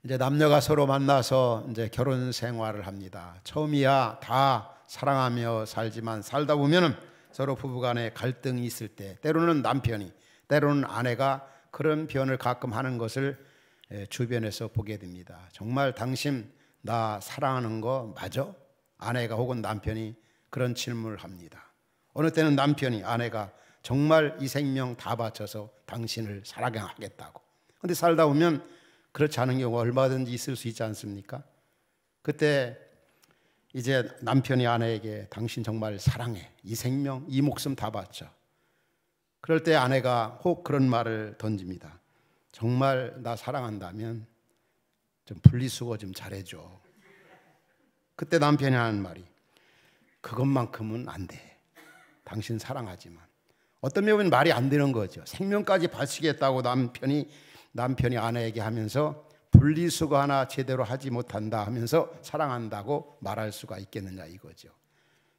이제 남녀가 서로 만나서 이제 결혼 생활을 합니다. 처음이야 다 사랑하며 살지만 살다 보면은 서로 부부간에 갈등이 있을 때 때로는 남편이 때로는 아내가 그런 표현을 가끔 하는 것을 주변에서 보게 됩니다. 정말 당신 나 사랑하는 거 맞아? 아내가 혹은 남편이 그런 질문을 합니다. 어느 때는 남편이 아내가 정말 이 생명 다 바쳐서 당신을 사랑하겠다고. 그런데 살다 보면 그렇지 않은 경우가 얼마든지 있을 수 있지 않습니까? 그때 이제 남편이 아내에게 당신 정말 사랑해. 이 생명, 이 목숨 다 바쳐. 그럴 때 아내가 혹 그런 말을 던집니다. 정말 나 사랑한다면 좀 분리수거 좀 잘해줘. 그때 남편이 하는 말이 그것만큼은 안 돼. 당신 사랑하지만. 어떤 면은 말이 안 되는 거죠. 생명까지 바치겠다고 남편이 아내에게 하면서 분리수거 하나 제대로 하지 못한다 하면서 사랑한다고 말할 수가 있겠느냐 이거죠.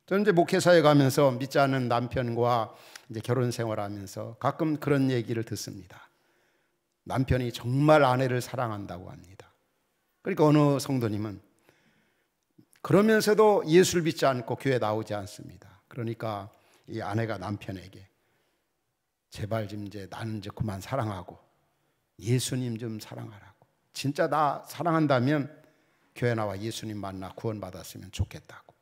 저는 이제 목회사에 가면서 믿지 않는 남편과 이제 결혼 생활하면서 가끔 그런 얘기를 듣습니다. 남편이 정말 아내를 사랑한다고 합니다. 그러니까 어느 성도님은 그러면서도 예수를 믿지 않고 교회 나오지 않습니다. 그러니까 이 아내가 남편에게 제발 좀 이제 나는 이제 그만 사랑하고 예수님 좀 사랑하라고. 진짜 나 사랑한다면 교회 나와 예수님 만나 구원받았으면 좋겠다고.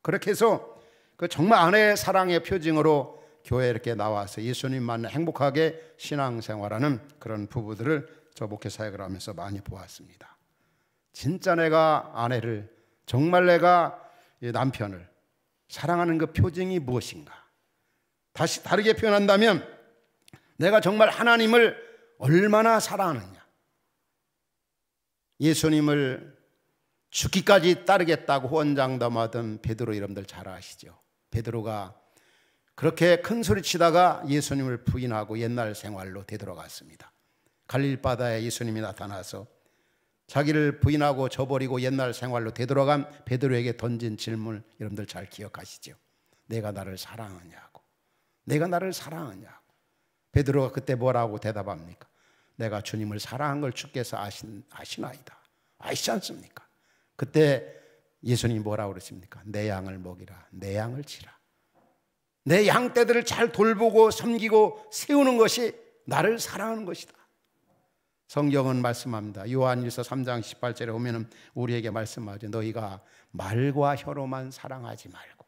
그렇게 해서 그 정말 아내의 사랑의 표징으로 교회에 이렇게 나와서 예수님 만나 행복하게 신앙생활하는 그런 부부들을 저 목회사역을 하면서 많이 보았습니다. 진짜 내가 아내를 정말 내가 남편을 사랑하는 그 표징이 무엇인가? 다시 다르게 표현한다면 내가 정말 하나님을 얼마나 사랑하느냐. 예수님을 죽기까지 따르겠다고 후원장담하던 베드로 여러분들 잘 아시죠? 베드로가 그렇게 큰 소리 치다가 예수님을 부인하고 옛날 생활로 되돌아갔습니다. 갈릴 바다에 예수님이 나타나서 자기를 부인하고 저버리고 옛날 생활로 되돌아간 베드로에게 던진 질문 여러분들 잘 기억하시죠? 내가 나를 사랑하냐고. 내가 나를 사랑하냐고. 베드로가 그때 뭐라고 대답합니까? 내가 주님을 사랑한 걸 주께서 아시나이다. 아시지 않습니까? 그때 예수님이 뭐라고 그러십니까? 내 양을 먹이라. 내 양을 치라. 내 양떼들을 잘 돌보고 섬기고 세우는 것이 나를 사랑하는 것이다. 성경은 말씀합니다. 요한일서 3장 18절에 보면 우리에게 말씀하죠. 너희가 말과 혀로만 사랑하지 말고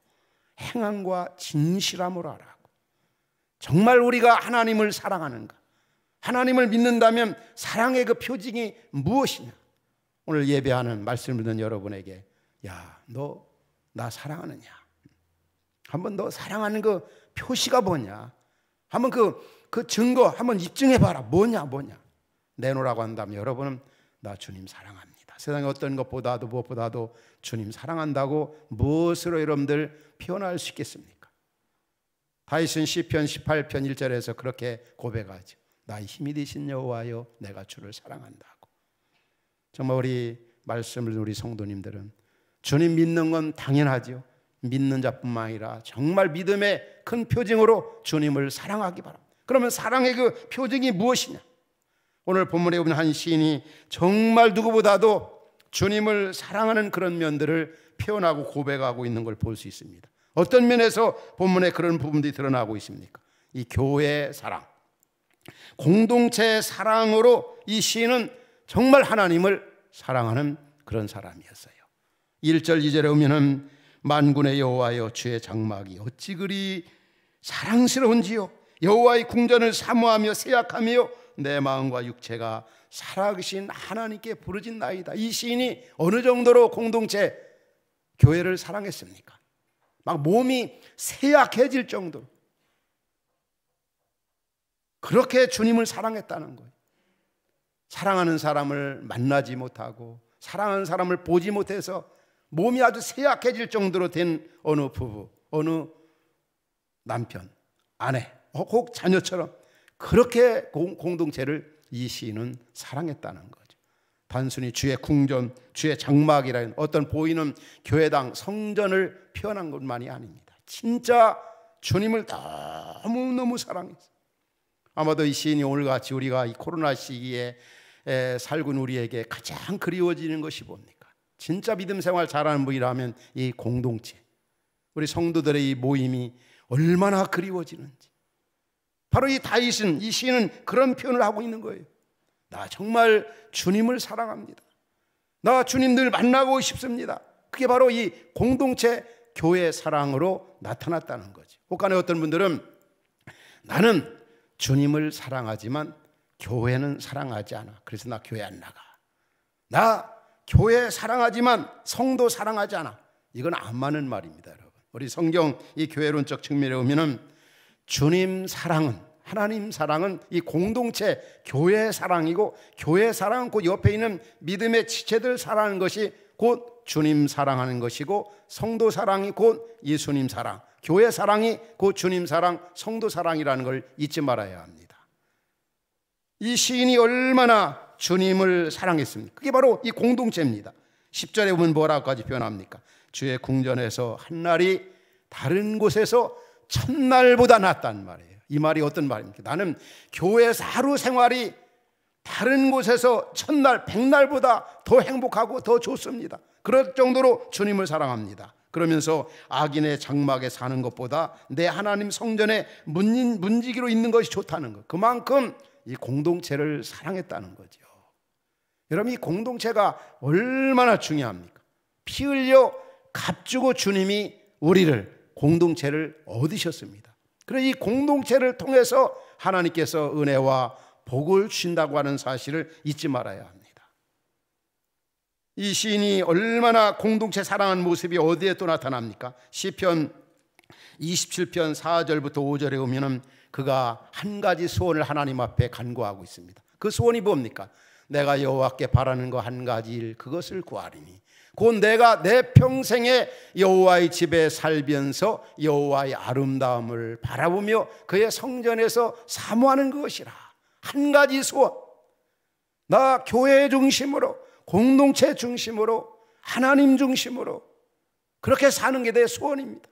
행함과 진실함으로 하라고. 정말 우리가 하나님을 사랑하는가? 하나님을 믿는다면 사랑의 그 표징이 무엇이냐? 오늘 예배하는 말씀을 듣는 여러분에게 야, 너 나 사랑하느냐? 한번 너 사랑하는 그 표시가 뭐냐? 한번 그 증거 한번 입증해봐라. 뭐냐? 내놓으라고 한다면 여러분은 나 주님 사랑합니다. 세상에 어떤 것보다도 무엇보다도 주님 사랑한다고 무엇으로 여러분들 표현할 수 있겠습니까? 다윗은 시편 18편 1절에서 그렇게 고백하죠. 나의 힘이 되신 여호와여 내가 주를 사랑한다고. 정말 우리 말씀을 듣는 우리 성도님들은 주님 믿는 건 당연하죠. 믿는 자뿐만 아니라 정말 믿음의 큰 표징으로 주님을 사랑하기 바랍니다. 그러면 사랑의 그 표징이 무엇이냐? 오늘 본문에 보면 한 시인이 정말 누구보다도 주님을 사랑하는 그런 면들을 표현하고 고백하고 있는 걸 볼 수 있습니다. 어떤 면에서 본문에 그런 부분들이 드러나고 있습니까? 이 교회의 사랑, 공동체의 사랑으로 이 시인은 정말 하나님을 사랑하는 그런 사람이었어요. 1절 2절에 보면은 만군의 여호와여 주의 장막이 어찌 그리 사랑스러운지요. 여호와의 궁전을 사모하며 생각하며 내 마음과 육체가 살아계신 하나님께 부르짖 나이다. 이 시인이 어느 정도로 공동체 교회를 사랑했습니까? 막 몸이 쇠약해질 정도로 그렇게 주님을 사랑했다는 거예요. 사랑하는 사람을 만나지 못하고 사랑하는 사람을 보지 못해서 몸이 아주 쇠약해질 정도로 된 어느 부부, 어느 남편, 아내, 혹 자녀처럼 그렇게 공동체를 이 시인은 사랑했다는 거죠. 단순히 주의 궁전, 주의 장막이라는 어떤 보이는 교회당, 성전을 표현한 것만이 아닙니다. 진짜 주님을 너무너무 사랑했어요. 아마도 이 시인이 오늘같이 우리가 이 코로나 시기에 살고 있는 우리에게 가장 그리워지는 것이 뭡니까? 진짜 믿음 생활 잘하는 분이라면 이 공동체, 우리 성도들의 이 모임이 얼마나 그리워지는지. 바로 이 다윗은, 이 시인은 그런 표현을 하고 있는 거예요. 나 정말 주님을 사랑합니다. 나 주님 늘 만나고 싶습니다. 그게 바로 이 공동체 교회 사랑으로 나타났다는 거죠. 혹간에 어떤 분들은 나는 주님을 사랑하지만 교회는 사랑하지 않아. 그래서 나 교회 안 나가. 나 교회 사랑하지만 성도 사랑하지 않아. 이건 안 맞는 말입니다, 여러분. 우리 성경 이 교회론적 측면에 보면은 주님 사랑은, 하나님 사랑은 이 공동체 교회 사랑이고, 교회 사랑은 곧 옆에 있는 믿음의 지체들 사랑하는 것이 곧 주님 사랑하는 것이고, 성도 사랑이 곧 예수님 사랑, 교회 사랑이 곧 주님 사랑, 성도 사랑이라는 걸 잊지 말아야 합니다. 이 시인이 얼마나 주님을 사랑했습니까? 그게 바로 이 공동체입니다. 10절에 보면 뭐라고까지 표현합니까? 주의 궁전에서 한날이 다른 곳에서 첫날보다 낫다는 말이에요. 이 말이 어떤 말입니까? 나는 교회에서 하루 생활이 다른 곳에서 첫날, 백날보다 더 행복하고 더 좋습니다. 그럴 정도로 주님을 사랑합니다. 그러면서 악인의 장막에 사는 것보다 내 하나님 성전에 문지기로 있는 것이 좋다는 것. 그만큼 이 공동체를 사랑했다는 거죠. 여러분, 이 공동체가 얼마나 중요합니까? 피 흘려 값주고 주님이 우리를, 공동체를 얻으셨습니다. 그래서 이 공동체를 통해서 하나님께서 은혜와 복을 주신다고 하는 사실을 잊지 말아야 합니다. 이 시인이 얼마나 공동체 사랑하는 모습이 어디에 또 나타납니까? 시편 27편 4절부터 5절에 오면은 그가 한 가지 소원을 하나님 앞에 간구하고 있습니다. 그 소원이 뭡니까? 내가 여호와께 바라는 거 한 가지 일, 그것을 구하리니 곧 내가 내 평생에 여호와의 집에 살면서 여호와의 아름다움을 바라보며 그의 성전에서 사모하는 것이라. 한 가지 소원. 나 교회 중심으로, 공동체 중심으로, 하나님 중심으로 그렇게 사는 게 내 소원입니다.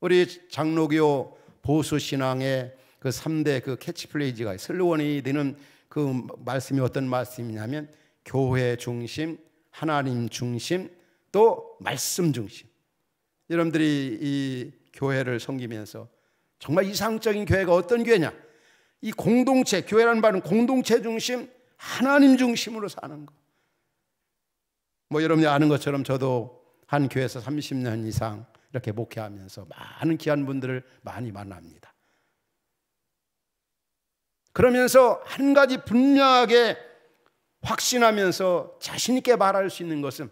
우리 장로교 보수신앙의 그 3대 그 캐치프레이즈가, 슬로건이 되는 그 말씀이 어떤 말씀이냐면 교회 중심, 하나님 중심, 또 말씀 중심. 여러분들이 이 교회를 섬기면서 정말 이상적인 교회가 어떤 교회냐? 이 공동체, 교회라는 말은 공동체 중심, 하나님 중심으로 사는 거. 뭐 여러분이 아는 것처럼 저도 한 교회에서 30년 이상 이렇게 목회하면서 많은 귀한 분들을 많이 만납니다. 그러면서 한 가지 분명하게 확신하면서 자신 있게 말할 수 있는 것은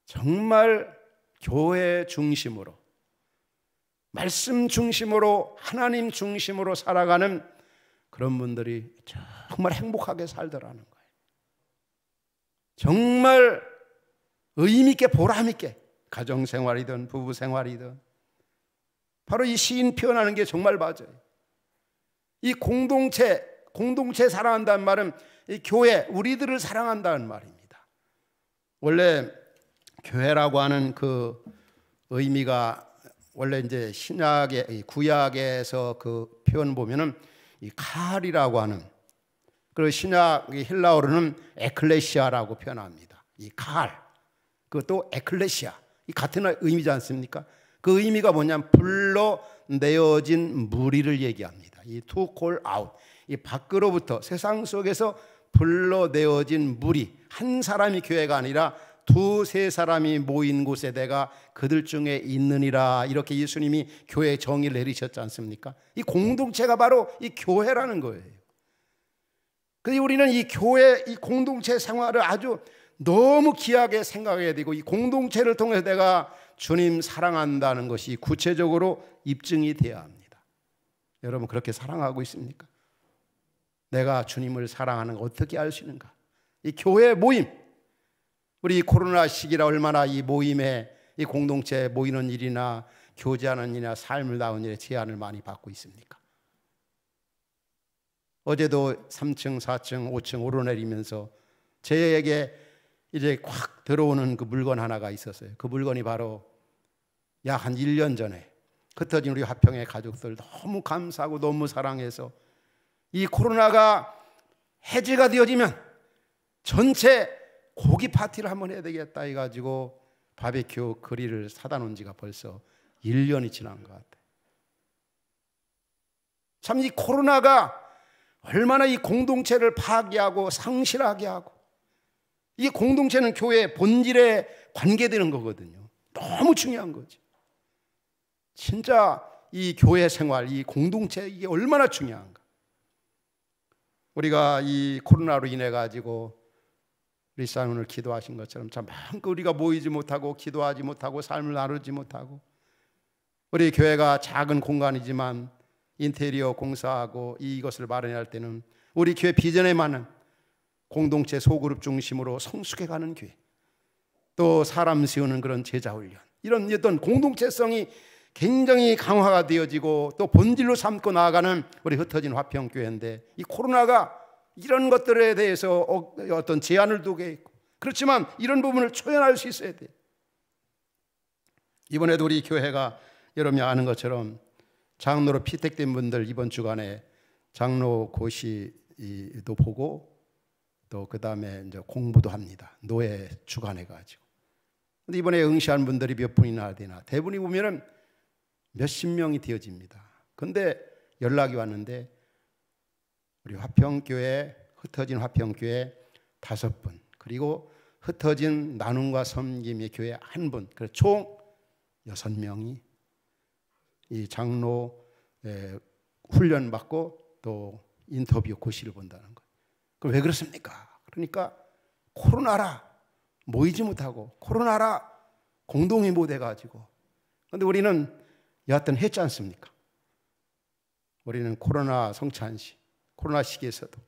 정말 교회 중심으로, 말씀 중심으로, 하나님 중심으로 살아가는 그런 분들이 정말 행복하게 살더라는 거예요. 정말 의미 있게, 보람 있게, 가정생활이든 부부생활이든. 바로 이 시인 표현하는 게 정말 맞아요. 이 공동체 사랑한다는 말은 이 교회, 우리들을 사랑한다는 말입니다. 원래 교회라고 하는 그 의미가 원래 이제 신약의, 구약에서 그 표현 보면은 이 칼이라고 하는, 그리고 신약 헬라어로는 에클레시아라고 표현합니다. 이 칼, 그것도 에클레시아, 이 같은 의미지 않습니까? 그 의미가 뭐냐면 불러내어진 무리를 얘기합니다. 이 to call out, 이 밖으로부터 세상 속에서 불러내어진 무리, 한 사람이 교회가 아니라 두세 사람이 모인 곳에 내가 그들 중에 있느니라, 이렇게 예수님이 교회 정의를 내리셨지 않습니까? 이 공동체가 바로 이 교회라는 거예요. 그래서 우리는 이 교회, 이 공동체 생활을 아주 너무 귀하게 생각해야 되고, 이 공동체를 통해서 내가 주님 사랑한다는 것이 구체적으로 입증이 돼야 합니다. 여러분, 그렇게 사랑하고 있습니까? 내가 주님을 사랑하는 거 어떻게 알 수 있는가? 이 교회 모임, 우리 코로나 시기라 얼마나 이 모임에, 이 공동체 모이는 일이나 교제하는 일이나 삶을 나오는 일에 제한을 많이 받고 있습니까? 어제도 3층, 4층, 5층 오르내리면서 저에게 이제 확 들어오는 그 물건 하나가 있었어요. 그 물건이 바로 약 한 1년 전에 흩어진 우리 화평의 가족들 너무 감사하고 너무 사랑해서 이 코로나가 해제가 되어지면 전체 고기 파티를 한번 해야 되겠다 해가지고 바베큐 그릴을 사다 놓은 지가 벌써 1년이 지난 것 같아요. 참 이 코로나가 얼마나 이 공동체를 파괴하고 상실하게 하고, 이 공동체는 교회의 본질에 관계되는 거거든요. 너무 중요한 거죠. 진짜 이 교회 생활, 이 공동체, 이게 얼마나 중요한가. 우리가 이 코로나로 인해 가지고 리사 오늘 기도하신 것처럼 참 마음껏 우리가 모이지 못하고 기도하지 못하고 삶을 나누지 못하고, 우리 교회가 작은 공간이지만 인테리어 공사하고 이것을 마련할 때는 우리 교회 비전에 맞는 공동체 소그룹 중심으로 성숙해가는 교회, 또 사람 세우는 그런 제자훈련, 이런 어떤 공동체성이 굉장히 강화가 되어지고 또 본질로 삼고 나아가는 우리 흩어진 화평교회인데, 이 코로나가 이런 것들에 대해서 어떤 제한을 두게 있고, 그렇지만 이런 부분을 초연할 수 있어야 돼요. 이번에도 우리 교회가 여러분이 아는 것처럼 장로로 피택된 분들 이번 주간에 장로 고시도 보고 또 그 다음에 이제 공부도 합니다. 노예 주간해 가지고. 근데 이번에 응시한 분들이 몇 분이나 되나, 대부분이 보면은 몇십 명이 되어집니다. 근데 연락이 왔는데 우리 화평교회, 흩어진 화평교회 5분, 그리고 흩어진 나눔과 섬김의 교회 1분, 그래서 총 6명이 이 장로 훈련 받고 또 인터뷰 고시를 본다는 거예요. 그럼 왜 그렇습니까? 그러니까 코로나라 모이지 못하고, 코로나라 공동이 못 해가지고. 그런데 우리는 여하튼 했지 않습니까? 우리는 코로나 성찬식, 코로나 시기에서도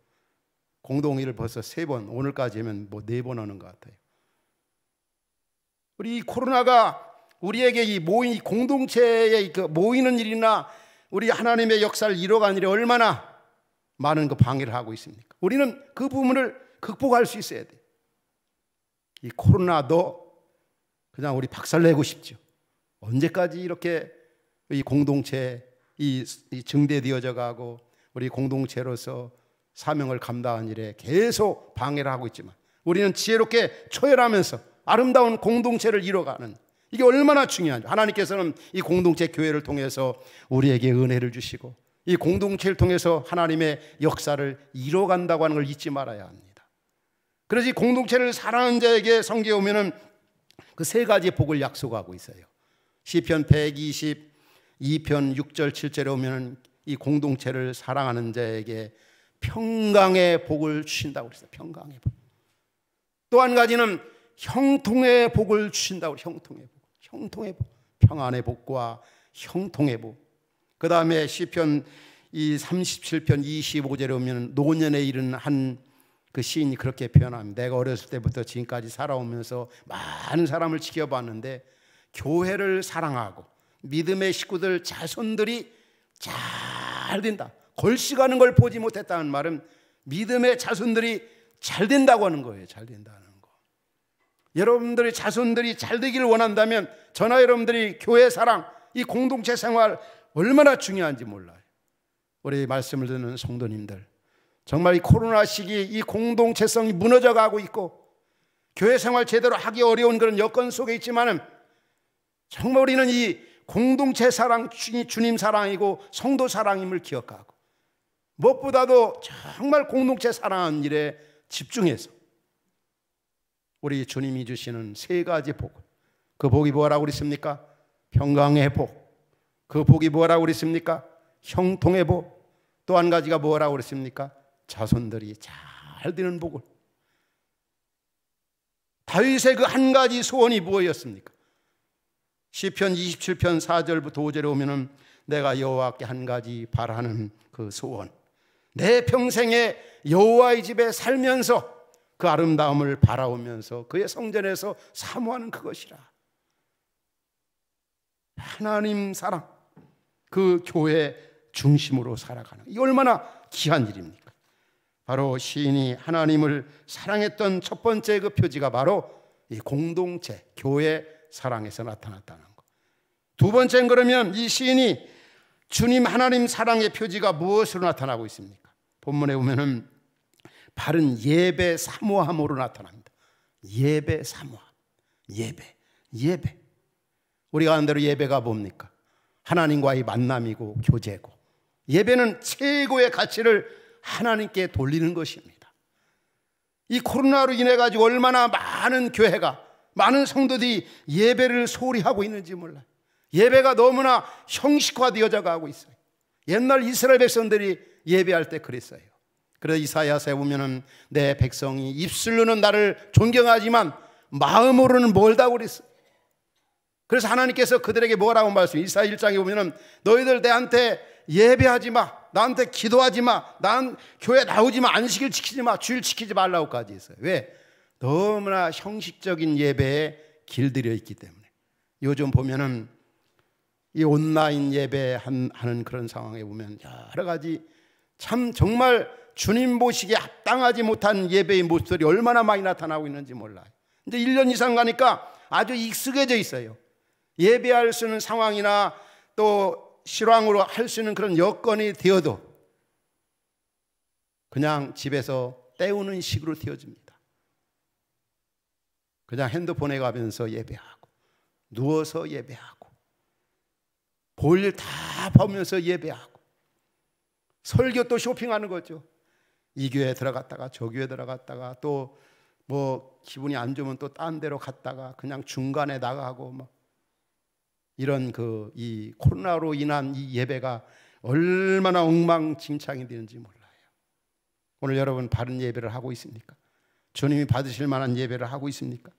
공동회를 벌써 3번, 오늘까지 하면 뭐 4번 하는 것 같아요. 우리 이 코로나가 우리에게 이 모인 공동체의 그 모이는 일이나 우리 하나님의 역사를 이뤄가는 일에 얼마나 많은 그 방해를 하고 있습니까? 우리는 그 부분을 극복할 수 있어야 돼요. 이 코로나도 그냥 우리 박살내고 싶죠. 언제까지 이렇게 이 공동체 이 증대되어져 가고 우리 공동체로서 사명을 감당하는 일에 계속 방해를 하고 있지만, 우리는 지혜롭게 초월하면서 아름다운 공동체를 이뤄가는, 이게 얼마나 중요한지. 하나님께서는 이 공동체 교회를 통해서 우리에게 은혜를 주시고 이 공동체를 통해서 하나님의 역사를 이뤄간다고 하는 걸 잊지 말아야 합니다. 그래서 이 공동체를 사랑하는 자에게 성경에 오면은 그 3가지 복을 약속하고 있어요. 시편 122편 6절 7절에 오면은 이 공동체를 사랑하는 자에게 평강의 복을 주신다고 그랬어요. 평강의 복. 또 한 가지는 형통의 복을 주신다고. 형통의 복, 형통의 복, 평안의 복과 형통의 복. 그 다음에 시편 이 37편 25절에 오면 노년에 이른 한 그 시인이 그렇게 표현합니다. 내가 어렸을 때부터 지금까지 살아오면서 많은 사람을 지켜봤는데 교회를 사랑하고 믿음의 식구들 자손들이 잘 된다, 걸씨가는 걸 보지 못했다는 말은 믿음의 자손들이 잘 된다고 하는 거예요. 잘 된다는 거. 여러분들의 자손들이 잘 되기를 원한다면 저나 여러분들이 교회 사랑, 이 공동체 생활 얼마나 중요한지 몰라요. 우리 말씀을 듣는 성도님들, 정말 이 코로나 시기 이 공동체성이 무너져 가고 있고 교회 생활 제대로 하기 어려운 그런 여건 속에 있지만은 정말 우리는 이 공동체 사랑, 주님 사랑이고 성도 사랑임을 기억하고 무엇보다도 정말 공동체 사랑하는 일에 집중해서 우리 주님이 주시는 3가지 복, 그 복이 뭐라고 그랬습니까? 평강의 복. 그 복이 뭐라고 그랬습니까? 형통의 복. 또 한 가지가 뭐라고 그랬습니까? 자손들이 잘 되는 복을. 다윗의 그 한 가지 소원이 무엇이었습니까? 시편 27편 4절부터 5절에 오면은 내가 여호와께 한 가지 바라는 그 소원, 내 평생에 여호와의 집에 살면서 그 아름다움을 바라오면서 그의 성전에서 사모하는 그것이라. 하나님 사랑, 그 교회 중심으로 살아가는, 이 얼마나 귀한 일입니까? 바로 시인이 하나님을 사랑했던 첫 번째 그 표지가 바로 이 공동체, 교회 사랑에서 나타났다는 것. 두 번째는 그러면 이 시인이 주님 하나님 사랑의 표지가 무엇으로 나타나고 있습니까? 본문에 보면은 바른 예배 사모함으로 나타납니다. 예배 사모함. 예배. 우리가 아는 대로 예배가 뭡니까? 하나님과의 만남이고 교제고, 예배는 최고의 가치를 하나님께 돌리는 것입니다. 이 코로나로 인해 가지고 얼마나 많은 교회가, 많은 성도들이 예배를 소홀히 하고 있는지 몰라요. 예배가 너무나 형식화되어져 가고 있어요. 옛날 이스라엘 백성들이 예배할 때 그랬어요. 그래서 이사야서에 보면은 내 백성이 입술로는 나를 존경하지만 마음으로는 멀다고 그랬어요. 그래서 하나님께서 그들에게 뭐라고 말씀해요? 이사야 1장에 보면은 너희들 내한테 예배하지 마, 나한테 기도하지 마, 난 교회 나오지 마, 안식일 지키지 마, 주일 지키지 말라고까지 했어요. 왜? 너무나 형식적인 예배에 길들여 있기 때문에. 요즘 보면은 이 온라인 예배하는 그런 상황에 보면 여러 가지 참 정말 주님 보시기에 합당하지 못한 예배의 모습들이 얼마나 많이 나타나고 있는지 몰라요. 이제 1년 이상 가니까 아주 익숙해져 있어요. 예배할 수 있는 상황이나 또 실황으로 할 수 있는 그런 여건이 되어도 그냥 집에서 때우는 식으로 되어집니다. 그냥 핸드폰에 가면서 예배하고, 누워서 예배하고, 볼 일 다 보면서 예배하고, 설교 또 쇼핑하는 거죠. 이 교회 들어갔다가 저 교회 들어갔다가 또 뭐 기분이 안 좋으면 또 딴 데로 갔다가 그냥 중간에 나가고 뭐 이런 이 코로나로 인한 이 예배가 얼마나 엉망진창이 되는지 몰라요. 오늘 여러분 바른 예배를 하고 있습니까? 주님이 받으실 만한 예배를 하고 있습니까?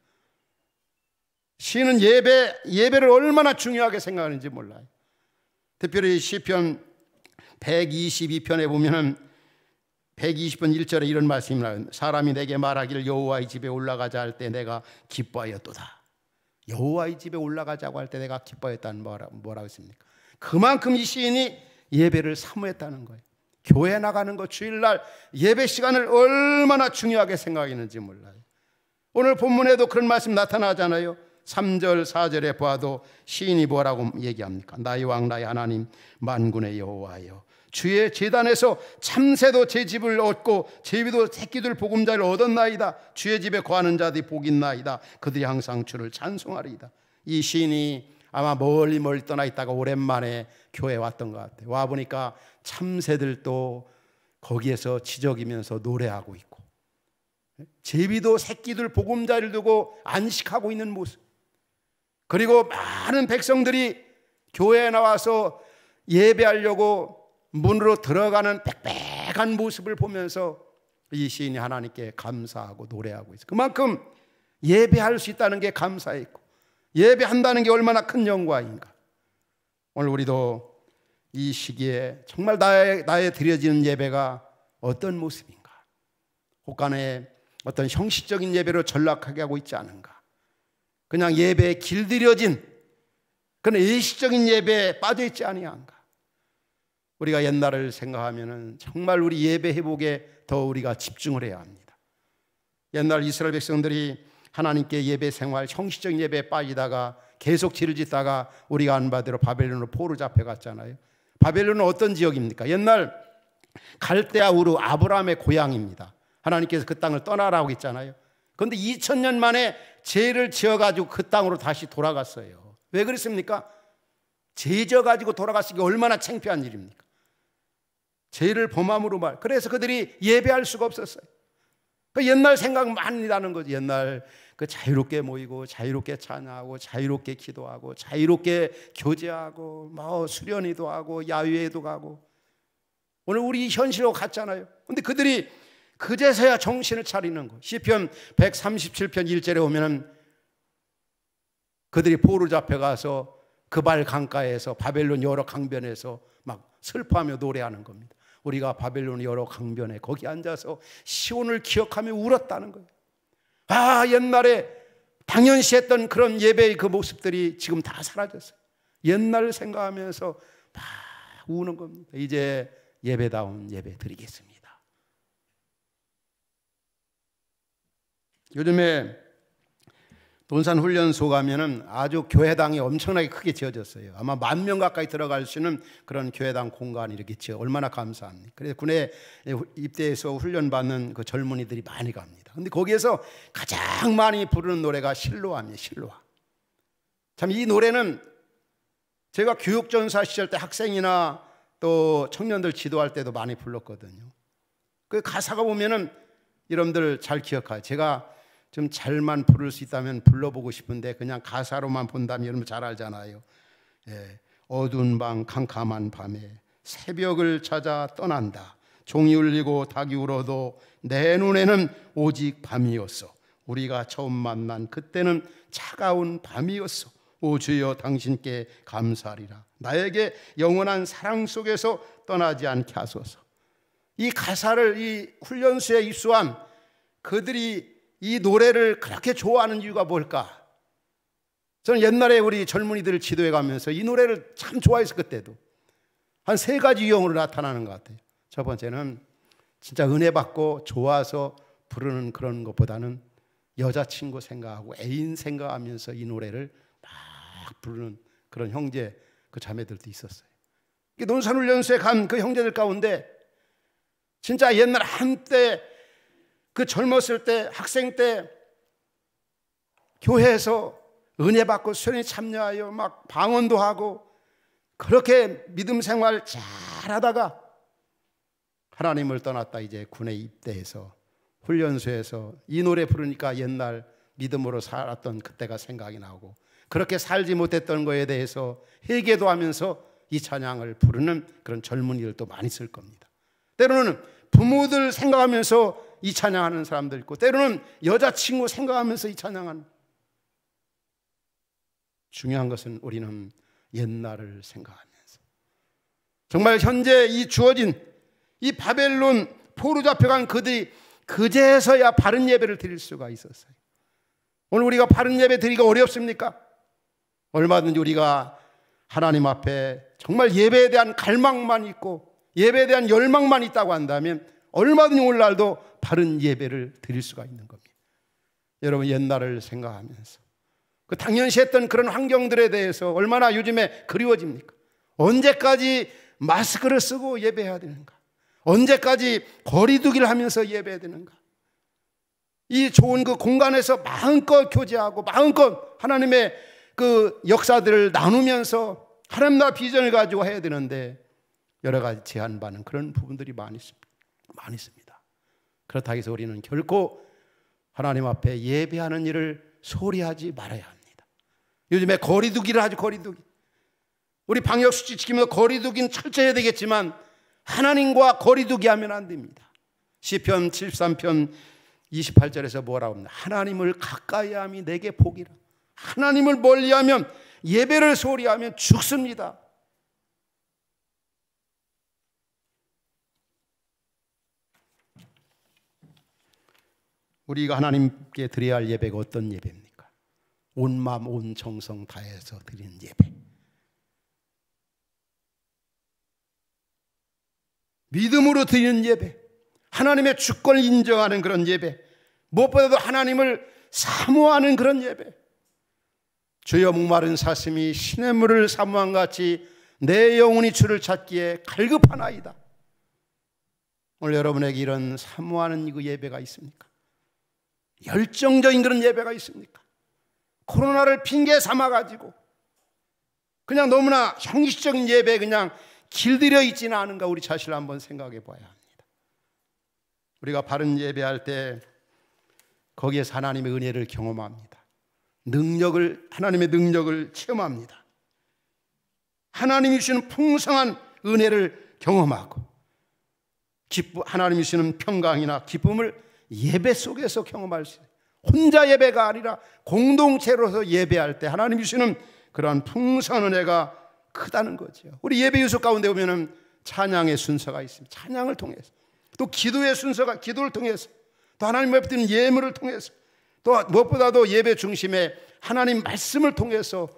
시인은 예배를 얼마나 중요하게 생각하는지 몰라요. 특별히 시편 122편에 보면은 120편 1절에 이런 말씀이 나와요. 사람이 내게 말하기를 여호와의 집에 올라가자 할 때 내가 기뻐하였도다. 여호와의 집에 올라가자고 할 때 내가 기뻐했다는 뭐라고 했습니까? 그만큼 이 시인이 예배를 사모했다는 거예요. 교회 나가는 거, 주일날 예배 시간을 얼마나 중요하게 생각했는지 몰라요. 오늘 본문에도 그런 말씀 나타나잖아요. 3절 4절에 봐도 시인이 뭐라고 얘기합니까? 나의 왕 나의 하나님 만군의 여호와여, 주의 제단에서 참새도 제 집을 얻고 제비도 새끼들 보금자리를 얻었나이다. 주의 집에 거하는 자들이 복 있나이다. 그들이 항상 주를 찬송하리이다. 이 시인이 아마 멀리 떠나 있다가 오랜만에 교회에 왔던 것 같아요. 와보니까 참새들도 거기에서 지저귀면서 노래하고 있고, 제비도 새끼들 보금자리를 두고 안식하고 있는 모습, 그리고 많은 백성들이 교회에 나와서 예배하려고 문으로 들어가는 빽빽한 모습을 보면서 이 시인이 하나님께 감사하고 노래하고 있어요. 그만큼 예배할 수 있다는 게 감사했고, 예배한다는 게 얼마나 큰 영광인가. 오늘 우리도 이 시기에 정말 나의 드려지는 예배가 어떤 모습인가, 혹간에 어떤 형식적인 예배로 전락하게 하고 있지 않은가, 그냥 예배에 길들여진 그런 일시적인 예배에 빠져있지 아니한가. 우리가 옛날을 생각하면 정말 우리 예배 회복에 더 우리가 집중을 해야 합니다. 옛날 이스라엘 백성들이 하나님께 예배 생활, 형식적인 예배에 빠지다가 계속 죄를 짓다가 우리가 아는 바대로 바벨론으로 포로 잡혀갔잖아요. 바벨론은 어떤 지역입니까? 옛날 갈대아 우르 아브라함의 고향입니다. 하나님께서 그 땅을 떠나라고 했잖아요. 그런데 2000년 만에 죄를 지어가지고 그 땅으로 다시 돌아갔어요. 왜 그랬습니까? 죄 지어가지고 돌아갔으니 얼마나 창피한 일입니까? 죄를 범함으로 말. 그래서 그들이 예배할 수가 없었어요. 그 옛날 생각 많이 나는 거지. 옛날 그 자유롭게 모이고 자유롭게 찬양하고 자유롭게 기도하고 자유롭게 교제하고 뭐 수련회도 하고 야유회도 가고, 오늘 우리 현실로 갔잖아요. 근데 그들이 그제서야 정신을 차리는 거. 시편 137편 1절에 오면은 그들이 포로 잡혀가서 그발 강가에서 바벨론 여러 강변에서 막 슬퍼하며 노래하는 겁니다. 우리가 바벨론 여러 강변에 거기 앉아서 시온을 기억하며 울었다는 거예요. 아, 옛날에 당연시했던 그런 예배의 그 모습들이 지금 다 사라졌어요. 옛날을 생각하면서 막 우는 겁니다. 이제 예배다운 예배 드리겠습니다. 요즘에 논산훈련소 가면은 아주 교회당이 엄청나게 크게 지어졌어요. 아마 10,000명 가까이 들어갈 수 있는 그런 교회당 공간이 이렇게 지어, 얼마나 감사합니까? 그래서 군에 입대해서 훈련받는 그 젊은이들이 많이 갑니다. 근데 거기에서 가장 많이 부르는 노래가 실로아입니다. 실로아. 참 이 노래는 제가 교육전사 시절 때 학생이나 또 청년들 지도할 때도 많이 불렀거든요. 그 가사가 보면은 여러분들 잘 기억해요. 제가 좀 잘만 부를 수 있다면 불러보고 싶은데 그냥 가사로만 본다면 여러분 잘 알잖아요. 예, 어두운 방 캄캄한 밤에 새벽을 찾아 떠난다. 종이 울리고 닭이 울어도 내 눈에는 오직 밤이었어. 우리가 처음 만난 그때는 차가운 밤이었어. 오 주여 당신께 감사하리라. 나에게 영원한 사랑 속에서 떠나지 않게 하소서. 이 가사를 이 훈련소에 입소한 그들이 이 노래를 그렇게 좋아하는 이유가 뭘까? 저는 옛날에 우리 젊은이들을 지도해 가면서 이 노래를 참 좋아했어. 그때도 한 3가지 유형으로 나타나는 것 같아요. 첫 번째는 진짜 은혜 받고 좋아서 부르는 그런 것보다는 여자친구 생각하고 애인 생각하면서 이 노래를 막 부르는 그런 형제 그 자매들도 있었어요. 논산훈련소에 간 그 형제들 가운데 진짜 옛날 한때 그 젊었을 때 학생 때 교회에서 은혜 받고 수련회 참여하여 막 방언도 하고 그렇게 믿음 생활 잘하다가 하나님을 떠났다 이제 군에 입대해서 훈련소에서 이 노래 부르니까 옛날 믿음으로 살았던 그때가 생각이 나고 그렇게 살지 못했던 거에 대해서 회개도 하면서 이 찬양을 부르는 그런 젊은이들도 많이 있을 겁니다. 때로는 부모들 생각하면서 이 찬양하는 사람들 있고 때로는 여자친구 생각하면서 이 찬양하는. 중요한 것은 우리는 옛날을 생각하면서 정말 현재 이 주어진 이 바벨론 포로 잡혀간 그들이 그제서야 바른 예배를 드릴 수가 있었어요. 오늘 우리가 바른 예배 드리기가 어렵습니까? 얼마든지 우리가 하나님 앞에 정말 예배에 대한 갈망만 있고 예배에 대한 열망만 있다고 한다면 얼마든지 오늘날도 바른 예배를 드릴 수가 있는 겁니다. 여러분 옛날을 생각하면서 그 당연시했던 그런 환경들에 대해서 얼마나 요즘에 그리워집니까? 언제까지 마스크를 쓰고 예배해야 되는가? 언제까지 거리두기를 하면서 예배해야 되는가? 이 좋은 그 공간에서 마음껏 교제하고 마음껏 하나님의 그 역사들을 나누면서 하나님 나라 비전을 가지고 해야 되는데 여러 가지 제한받는 그런 부분들이 많이 있습니다. 그렇다고 해서 우리는 결코 하나님 앞에 예배하는 일을 소홀히 하지 말아야 합니다. 요즘에 거리두기를 하죠. 거리두기. 우리 방역수칙 지키면서 거리두기는 철저히 해야 되겠지만 하나님과 거리두기 하면 안 됩니다. 시편 73편 28절에서 뭐라고 합니까? 하나님을 가까이 함이 내게 복이라. 하나님을 멀리하면 예배를 소홀히 하면 죽습니다. 우리가 하나님께 드려야 할 예배가 어떤 예배입니까? 온 마음 온 정성 다해서 드리는 예배, 믿음으로 드리는 예배, 하나님의 주권을 인정하는 그런 예배, 무엇보다도 하나님을 사모하는 그런 예배. 주여 목마른 사슴이 시냇물을 사모한 같이 내 영혼이 주를 찾기에 갈급하나이다. 오늘 여러분에게 이런 사모하는 그 예배가 있습니까? 열정적인 그런 예배가 있습니까? 코로나를 핑계 삼아가지고 그냥 너무나 형식적인 예배에 그냥 길들여 있지는 않은가 우리 자신을 한번 생각해 봐야 합니다. 우리가 바른 예배할 때 거기에서 하나님의 은혜를 경험합니다. 하나님의 능력을 체험합니다. 하나님이 주시는 풍성한 은혜를 경험하고 하나님이 주시는 평강이나 기쁨을 예배 속에서 경험할 수 있어요. 혼자 예배가 아니라 공동체로서 예배할 때 하나님이 주시는 그러한 풍성한 은혜가 크다는 거죠. 우리 예배 요소 가운데 보면은 찬양의 순서가 있습니다. 찬양을 통해서 또 기도의 순서가 기도를 통해서 또 하나님 앞에 드리는 예물을 통해서 또 무엇보다도 예배 중심에 하나님 말씀을 통해서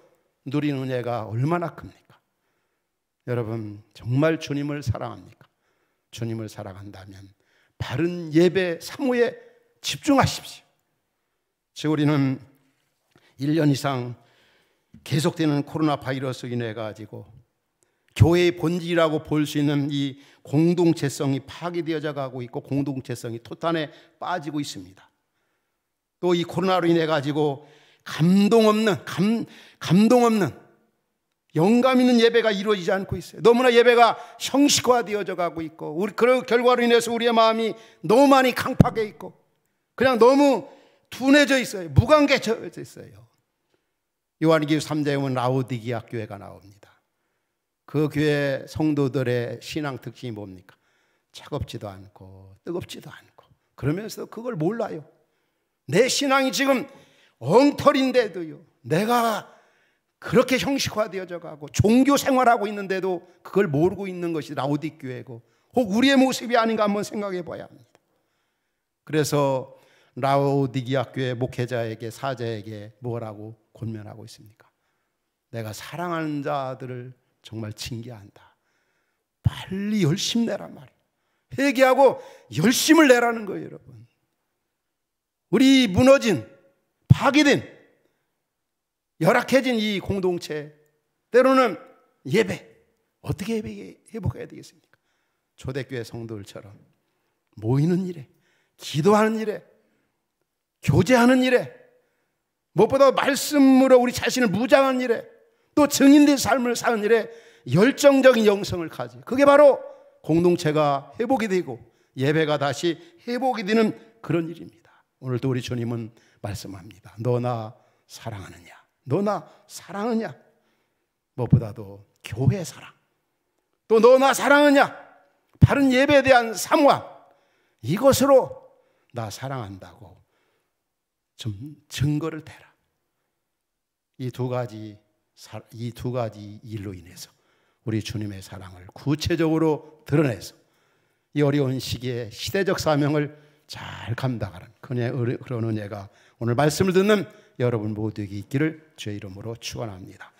누리는 은혜가 얼마나 큽니까? 여러분 정말 주님을 사랑합니까? 주님을 사랑한다면 바른 예배 사모에 집중하십시오. 지금 우리는 1년 이상 계속되는 코로나 바이러스로 인해 가지고 교회의 본질이라고 볼 수 있는 이 공동체성이 파괴되어져 가고 있고 공동체성이 토탄에 빠지고 있습니다. 또 이 코로나로 인해 가지고 감동 없는 영감 있는 예배가 이루어지지 않고 있어요. 너무나 예배가 형식화되어져 가고 있고 그 결과로 인해서 우리의 마음이 너무 많이 강팍해 있고 그냥 너무 둔해져 있어요. 무관계져 있어요. 요한계시록 3장에 보면 라오디게아 교회가 나옵니다. 그 교회 성도들의 신앙 특징이 뭡니까? 차갑지도 않고 뜨겁지도 않고 그러면서 그걸 몰라요. 내 신앙이 지금 엉터리인데도요, 내가 그렇게 형식화되어져 가고 종교 생활하고 있는데도 그걸 모르고 있는 것이 라오디게아 교회고 혹 우리의 모습이 아닌가 한번 생각해 봐야 합니다. 그래서 라오디게아 교회 목회자에게 사제에게 뭐라고 권면하고 있습니까? 내가 사랑하는 자들을 정말 징계한다. 빨리 열심 내란 말이에요. 회개하고 열심을 내라는 거예요, 여러분. 우리 무너진, 파괴된, 열악해진 이 공동체, 때로는 예배, 어떻게 회복해야 되겠습니까? 초대교회 성도들처럼 모이는 일에, 기도하는 일에, 교제하는 일에, 무엇보다 말씀으로 우리 자신을 무장하는 일에, 또 증인된 삶을 사는 일에 열정적인 영성을 가지. 그게 바로 공동체가 회복이 되고 예배가 다시 회복이 되는 그런 일입니다. 오늘도 우리 주님은 말씀합니다. 너 나 사랑하느냐? 너 나 사랑하느냐? 무엇보다도 교회 사랑, 또 너 나 사랑하느냐? 바른 예배에 대한 사모함, 이것으로 나 사랑한다고 좀 증거를 대라. 이 두 가지 일로 인해서 우리 주님의 사랑을 구체적으로 드러내서 이 어려운 시기에 시대적 사명을 잘 감당하는 그런 은혜가 오늘 말씀을 듣는 여러분 모두에게 있기를 주의 이름으로 축원합니다.